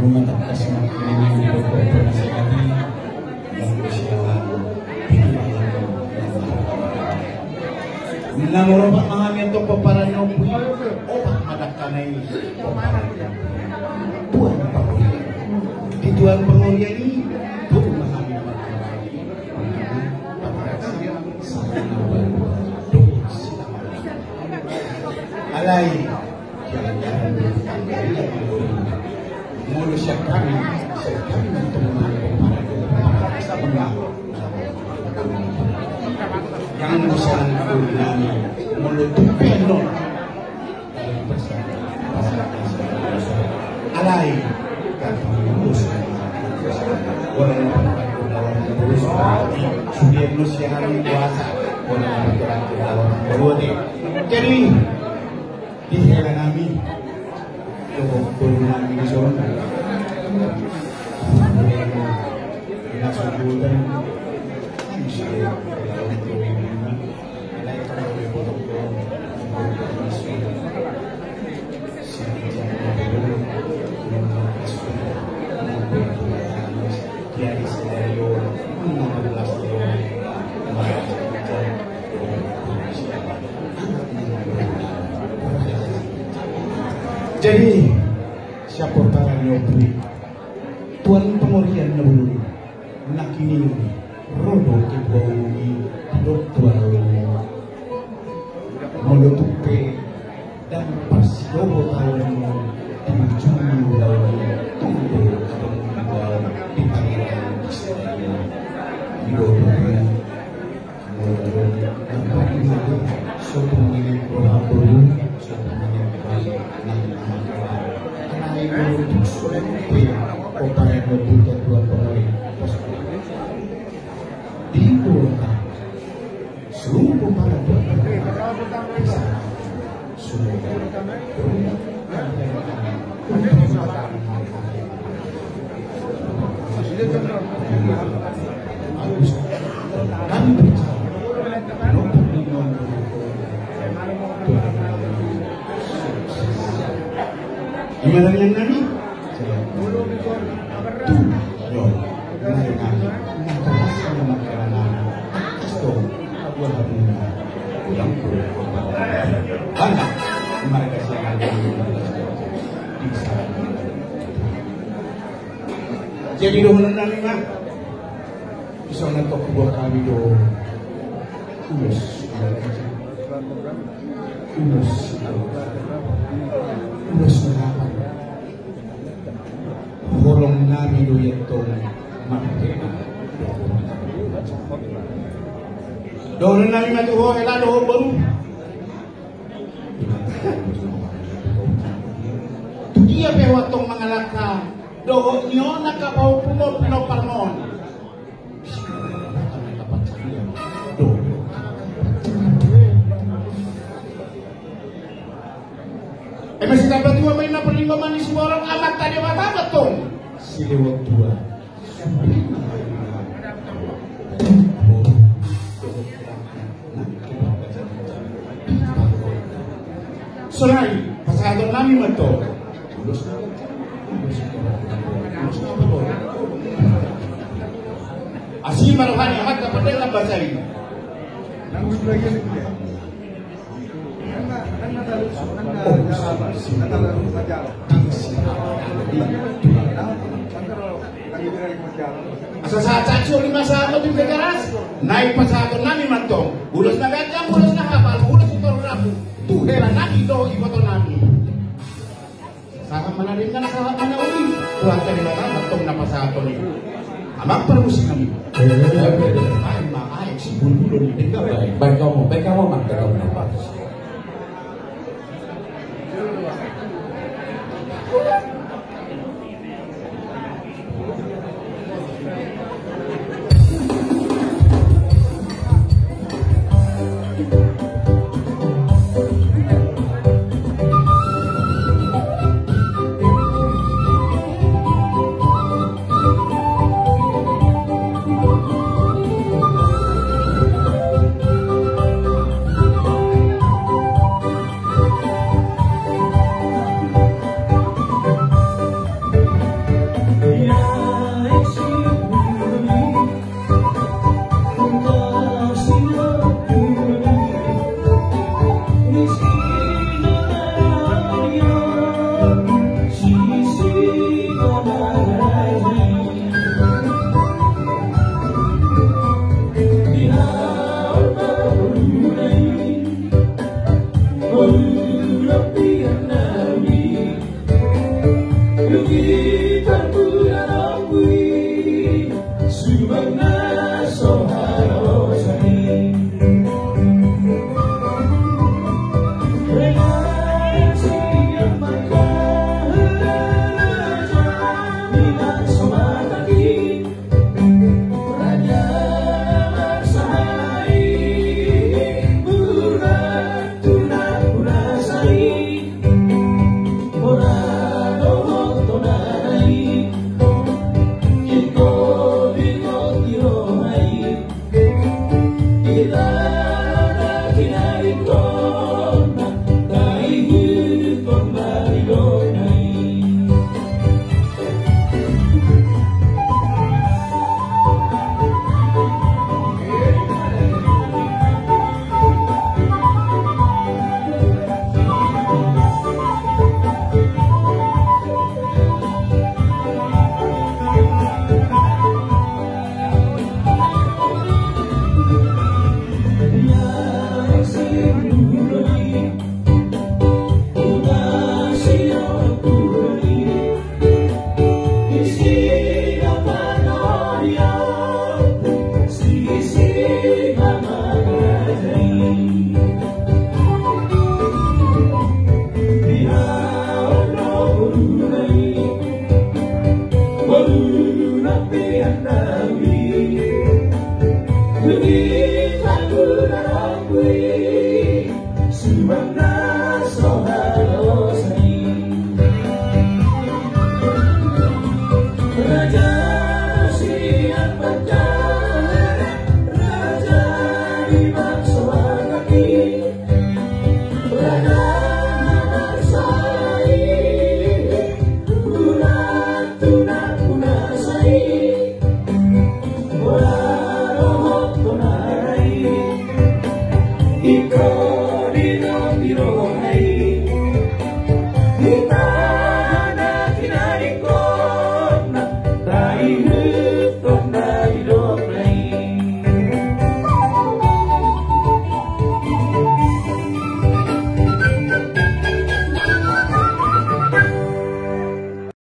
Lumatas makinig ng pagkakot na sa kami ng kusyahan pinipalan ng namurabak mga nito paparanyo opak madakanay buwan pangurya dituan pangurya ini buwan mahami alay jalan-jalan mulu siya kami untuk para sa mga yang usahan namin mulu tupeno alay wala na sudah siya hari puasa wala na jadi dihela namin turun namin di sana nasubutan saya dalam kewibungan naik ke potong jadi siapa para nyobri tuan pengorian nabulu nakini rodo ke bawi dok tuan molotupe dan pas dobo tahun dijuni lagi tunggu di panggilan istilahnya hidupnya nampak ini sopung ini orang sopung ini baik untuk sulit upaya membuka dua pemain dibuka seluruh para bisa semua bagus kami bicara gimana yang nani? Tuh, yo, mereka keras sama makanan. Asto, aku harus pulang karena mereka sangat bisa. Jadi dulu nani mah, bisa nonton buah kami do, ulus, mengapa? Holong nami do yetong mapena. Doon nami matuho ela do baru. Dia pewatong mangalaka do nyo nakapau pumo pinoparmon. Masih dapat dua main apa lima manis semua orang amat tadi apa betul? Si lewat dua. Selain pasangan nami betul. Asyik maruhani amat dapat dalam bahasa ini. Asa sa cacu lima sa mo din keras naik pasado nami manto ulos na gajang ulos na kapal ulos ito rabu tuhera nami do iboto nami saham manarin ka nakahat na uli tuhan ka nila matong na pasado ni amang permusin kami ay maayag si bulbulo ni baik kamu magkakaw na pa lebih